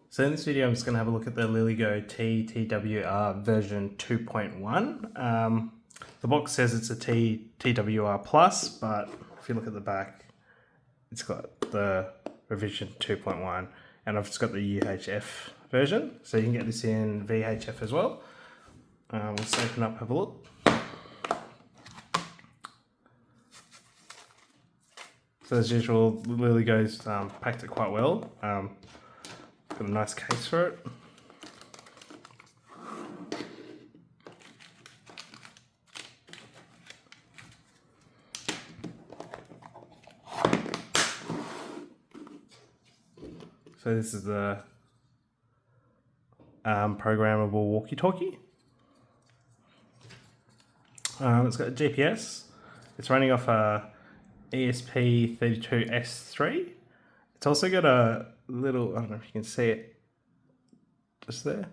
So in this video, I'm just going to have a look at the LILYGO T-TWR version 2.1. The box says it's a T-TWR Plus, but if you look at the back, it's got the revision 2.1, and I've just got the UHF version, so you can get this in VHF as well. Let's open up, have a look. So as usual, LILYGO's packed it quite well. Got a nice case for it. So this is the programmable walkie talkie. It's got a GPS. It's running off a ESP32S3. It's also got a little, I don't know if you can see it just there.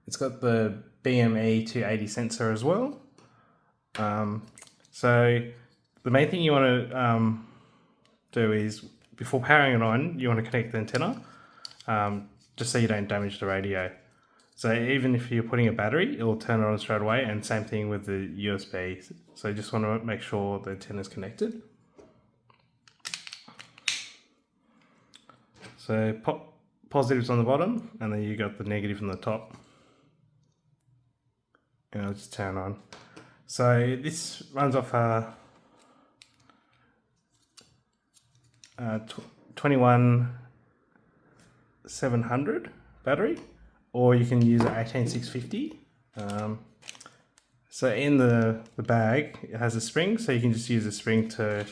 It's got the BME280 sensor as well. So the main thing you want to do is, before powering it on, you want to connect the antenna, just so you don't damage the radio. So even if you're putting a battery, it will turn it on straight away, and same thing with the USB. So you just want to make sure the antenna is connected. So positives on the bottom, and then you got the negative on the top. And I'll just turn on. So this runs off a 21700 battery, or you can use an 18650. So in the bag, it has a spring, so you can just use a spring to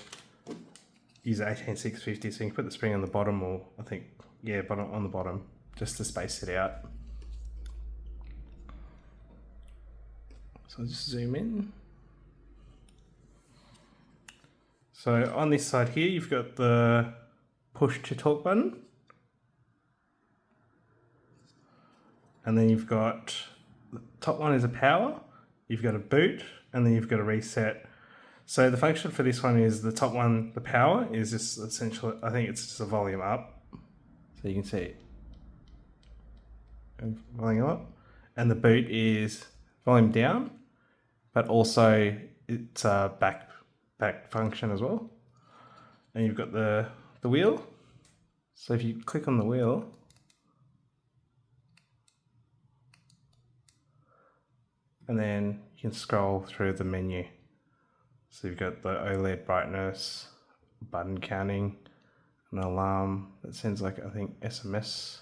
use 18650. So you can put the spring on the bottom, or I think, yeah, but on the bottom, just to space it out. So I'll just zoom in. So on this side here, you've got the push to talk button. And then you've got, the top one is a power, you've got a boot, and then you've got a reset. So the function for this one is, the top one, the power, is just essentially, I think it's just a volume up. So you can see it. And volume up. And the boot is volume down, but also it's a back function as well. And you've got the wheel. So if you click on the wheel, and then you can scroll through the menu. So you've got the OLED brightness, button counting, an alarm that sends, like, I think, SMS,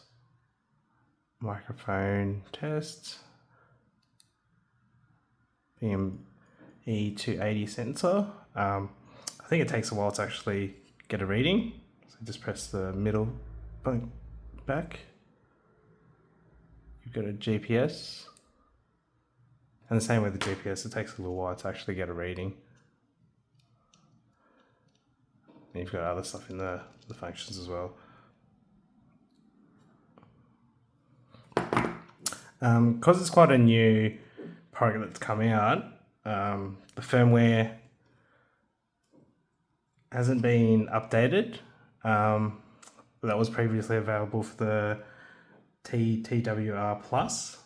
microphone test, BME280 sensor. I think it takes a while to actually get a reading. So just press the middle button back. You've got a GPS. And the same with the GPS, it takes a little while to actually get a reading. And you've got other stuff in the functions as well. Because it's quite a new product that's coming out, the firmware hasn't been updated. That was previously available for the T-TWR Plus.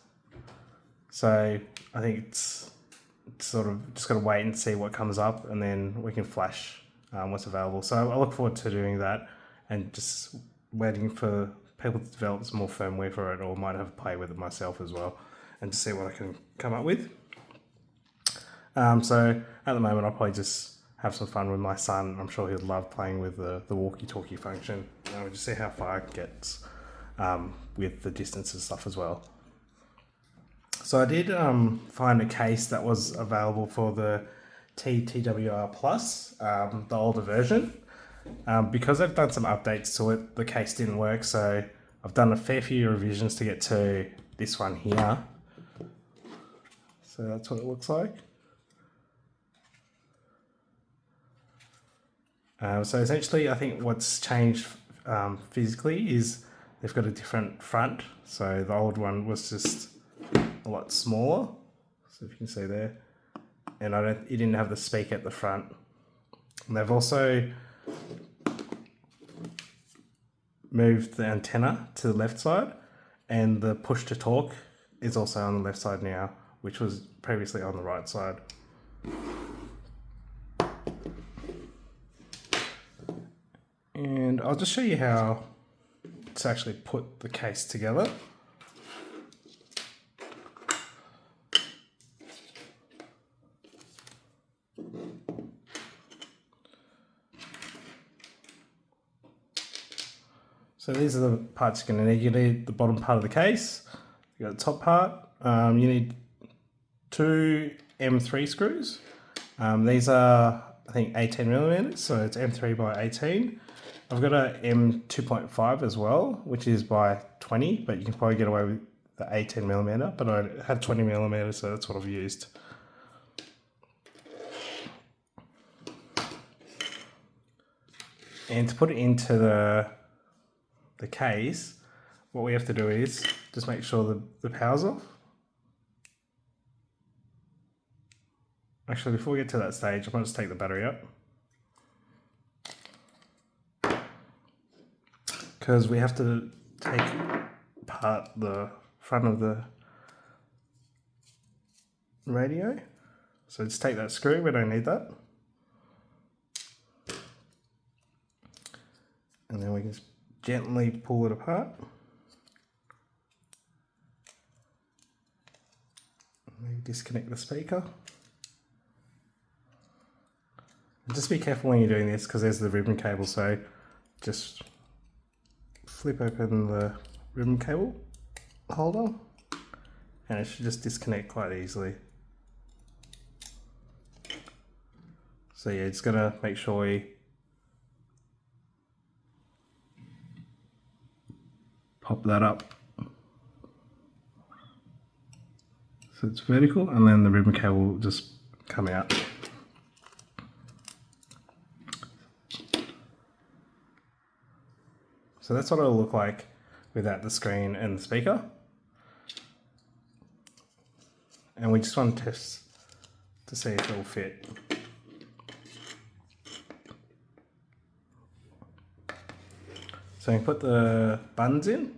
So I think it's sort of just got to wait and see what comes up, and then we can flash what's available. So I look forward to doing that, and just waiting for people to develop some more firmware for it, or might have a play with it myself as well, and to see what I can come up with. So at the moment, I'll probably just have some fun with my son. I'm sure he'd love playing with the walkie-talkie function. And we'll just see how far it gets with the distance and stuff as well. So I did find a case that was available for the T-TWR Plus, the older version. Because I've done some updates to it, the case didn't work, so I've done a fair few revisions to get to this one here. So that's what it looks like. So essentially, I think what's changed physically is they've got a different front. So the old one was just a lot smaller, so if you can see there, and it didn't have the speaker at the front. And they've also moved the antenna to the left side, and the push to talk is also on the left side now, which was previously on the right side. And I'll just show you how to actually put the case together. So these are the parts you're going to need. You need the bottom part of the case, you got the top part, you need 2 M3 screws. These are, I think, 18 millimeters, so it's M3 by 18. I've got a M2.5 as well, which is by 20, but you can probably get away with the 18 millimeter, but I had 20 millimeters, so that's what I've used. And to put it into the case, what we have to do is just make sure the power's off. Actually, before we get to that stage, I might just take the battery out, because we have to take apart the front of the radio. So just take that screw, we don't need that. And then we can just gently pull it apart. Maybe disconnect the speaker. And just be careful when you're doing this, because there's the ribbon cable, so just flip open the ribbon cable holder and it should just disconnect quite easily. So yeah, it's gonna make sure we pop that up so it's vertical, and then the ribbon cable will just come out. So that's what it'll look like without the screen and the speaker. And we just want to test to see if it'll fit. So you can put the buttons in.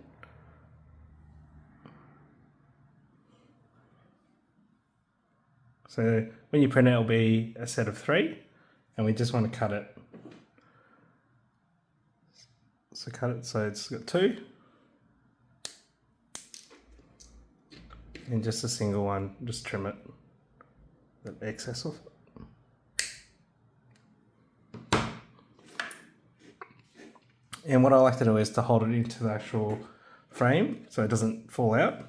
So when you print it, it'll be a set of 3, and we just want to cut it. So cut it so it's got 2. And just a single one, just trim it, the excess off it. And what I like to do is to hold it into the actual frame so it doesn't fall out,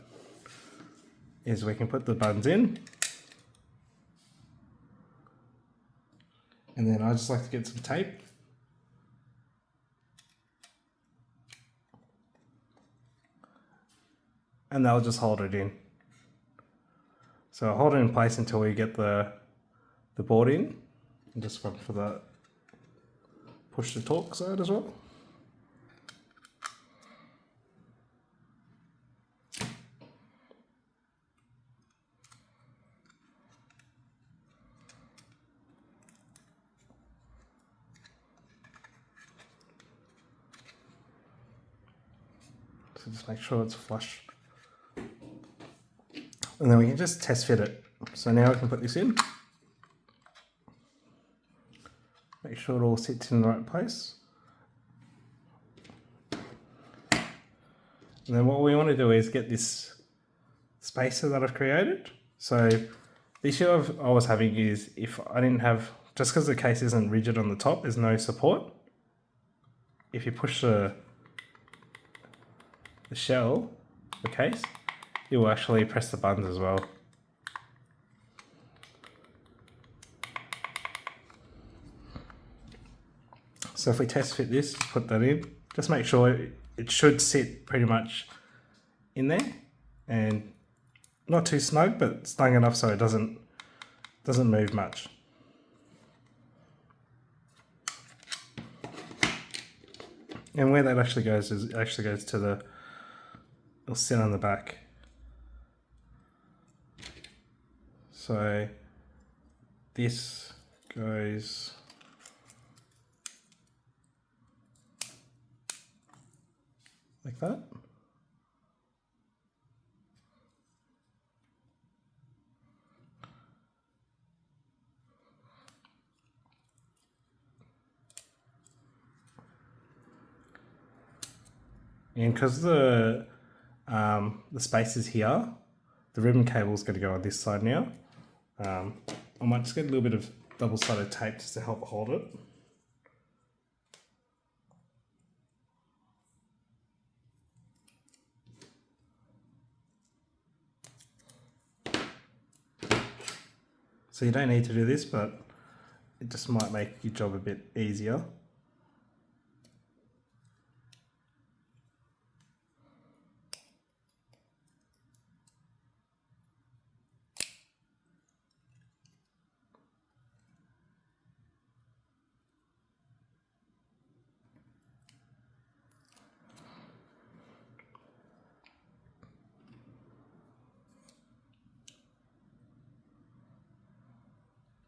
is we can put the buttons in. And then I just like to get some tape. And they'll just hold it in. So I'll hold it in place until we get the board in. And just run for the push to talk side as well. So just make sure it's flush. And then we can just test fit it. So now we can put this in. Make sure it all sits in the right place. And then what we want to do is get this spacer that I've created. So the issue I was having is if I didn't have, just because the case isn't rigid on the top, there's no support. If you push the shell, the case, it will actually press the buttons as well. So if we test fit this, put that in, just make sure it should sit pretty much in there, and not too snug, but snug enough so it doesn't move much. And where that actually goes is it actually goes to the, it'll sit on the back. So this goes like that. And because the space is here, the ribbon cable is going to go on this side now. I might just get a little bit of double-sided tape just to help hold it. So you don't need to do this, but it just might make your job a bit easier.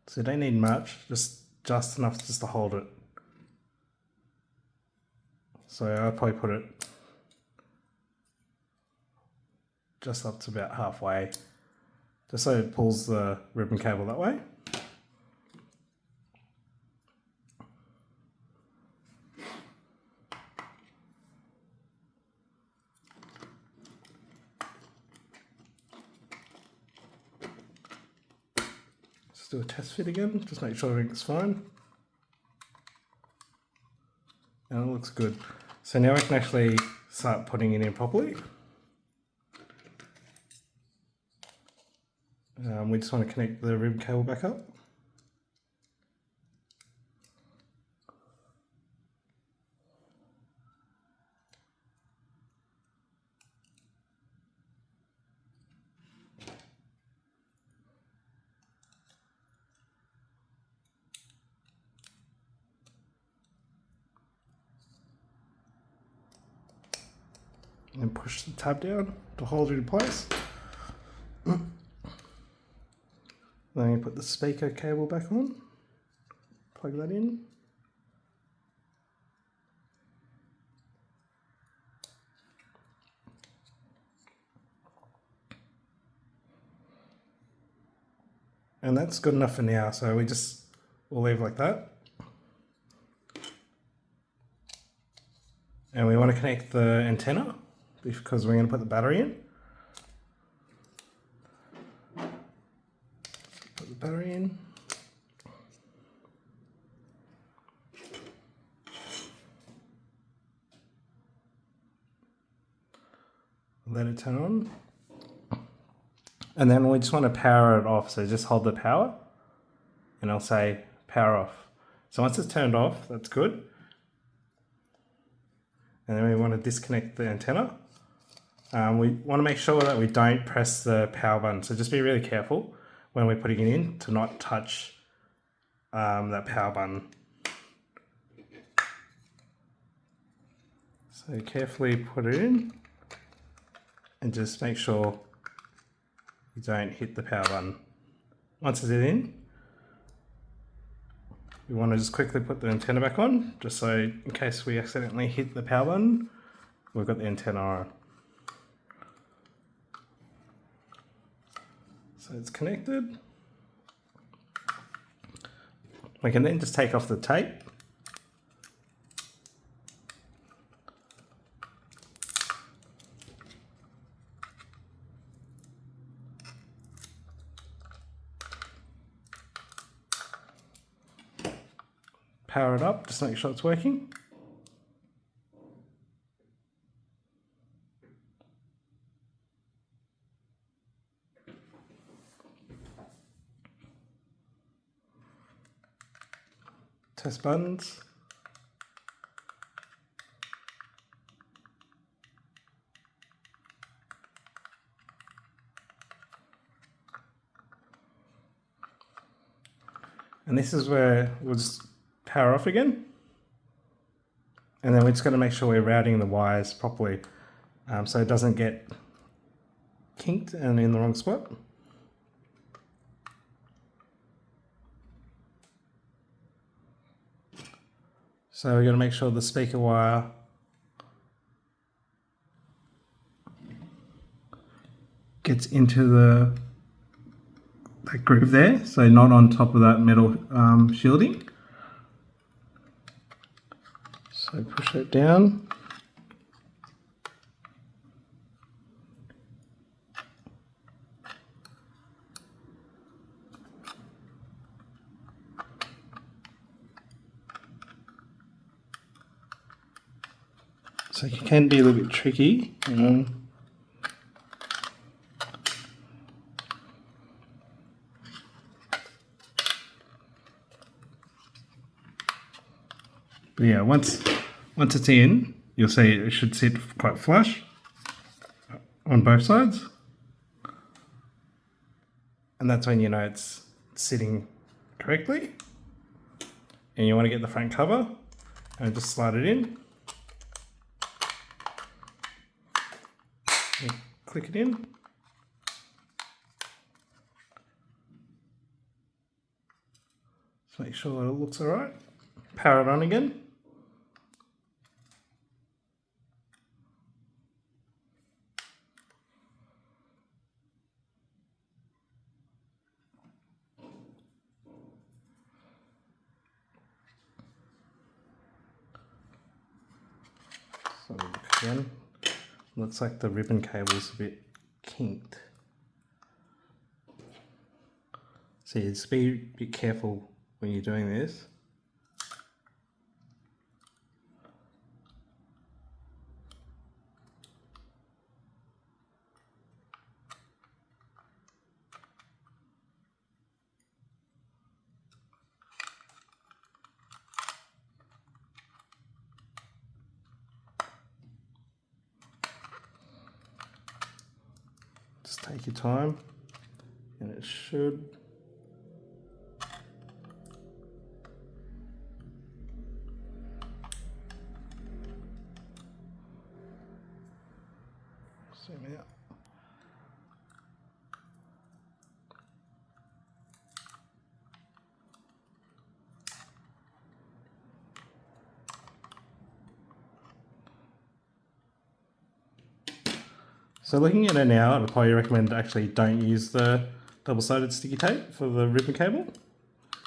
So you don't need much, just enough just to hold it. So I'll probably put it just up to about halfway, just so it pulls the ribbon cable that way. Let's do a test fit again, just make sure everything's fine. And it looks good. So now we can actually start putting it in properly. We just want to connect the ribbon cable back up. And push the tab down to hold it in place. Then you put the speaker cable back on, plug that in. And that's good enough for now, so we'll leave like that. And we want to connect the antenna because we're going to put the battery in. Put the battery in. Let it turn on. And then we just want to power it off. So just hold the power and I'll say power off. So once it's turned off, that's good. And then we want to disconnect the antenna. We want to make sure that we don't press the power button. So just be really careful when we're putting it in to not touch that power button. So carefully put it in and just make sure you don't hit the power button. Once it's in, we want to just quickly put the antenna back on, just so in case we accidentally hit the power button, we've got the antenna on. So it's connected. We can then just take off the tape. Power it up, just make sure it's working. Test buttons. And this is where we'll just power off again. And then we're just going to make sure we're routing the wires properly so it doesn't get kinked and in the wrong spot. So we're going to make sure the speaker wire gets into that groove there, so not on top of that metal shielding. So push it down. So it can be a little bit tricky. But yeah, once it's in, you'll see it should sit quite flush on both sides. And that's when you know it's sitting correctly. And you want to get the front cover and just slide it in. And click it in. Just make sure that it looks alright. Power it on again. So look again. Looks like the ribbon cable's a bit kinked. So you just be a bit careful when you're doing this. Just take your time and it should. Zoom out. So looking at it now, I'd probably recommend actually don't use the double-sided sticky tape for the ribbon cable.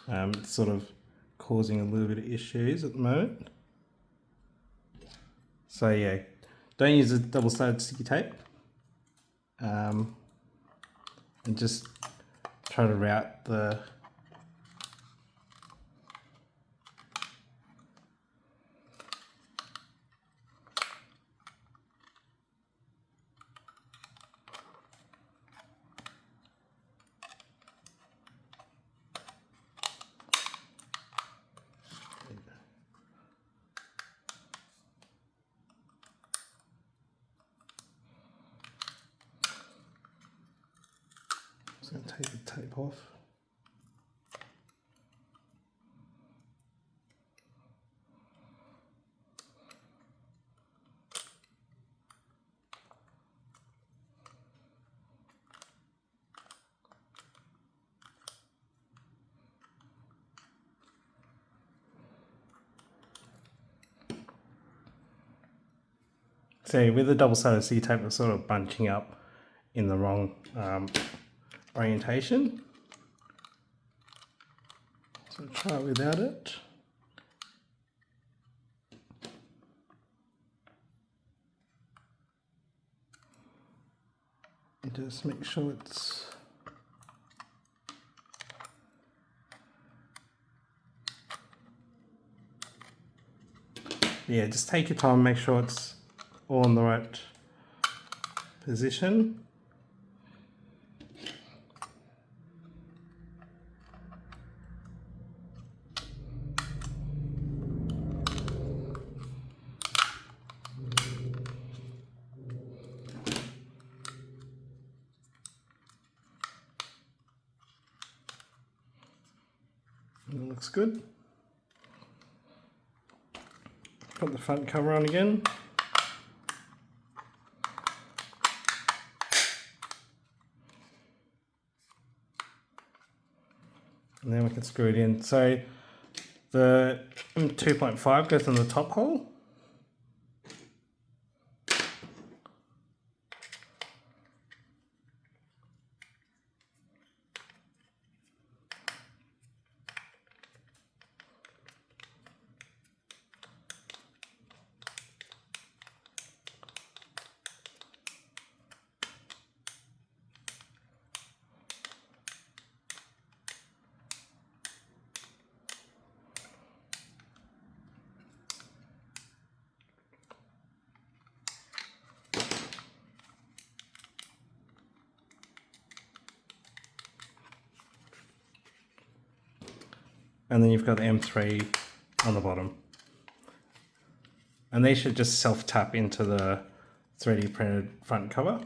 It's sort of causing a little bit of issues at the moment. So yeah, don't use the double-sided sticky tape. And just try to route the Just going to take the tape off. So with the double-sided sticky tape, it's sort of bunching up in the wrong orientation. So try it without it. And just make sure it's just take your time, make sure it's all in the right position. It looks good. Put the front cover on again. And then we can screw it in. So the 2.5 goes in the top hole. and then you've got the M3 on the bottom. And they should just self-tap into the 3D printed front cover.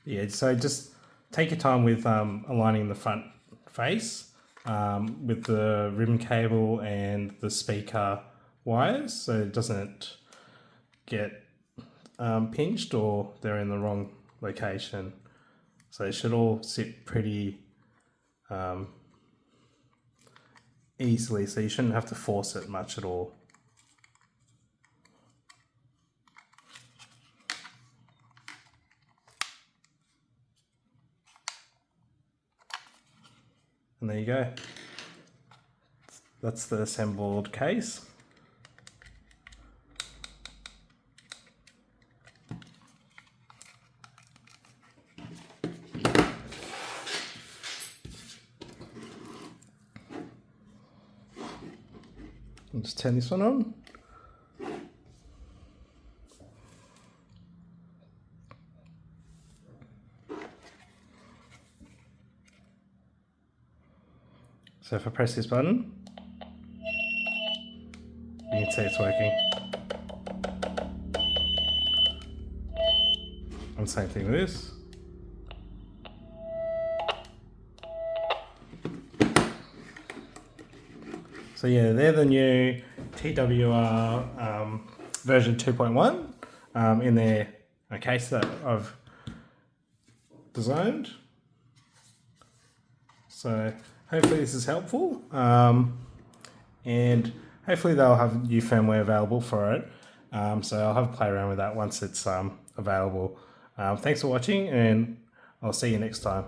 Yeah, so just take your time with aligning the front face with the ribbon cable and the speaker wires, so it doesn't get pinched or they're in the wrong location. So it should all sit pretty easily, so you shouldn't have to force it much at all. And there you go. That's the assembled case. I'll just turn this one on. So if I press this button, you can see it's working. And same thing with this. So yeah, they're the new TWR version 2.1 in their case that I've designed. So hopefully this is helpful, and hopefully they'll have new firmware available for it. So I'll have a play around with that once it's available. Thanks for watching, and I'll see you next time.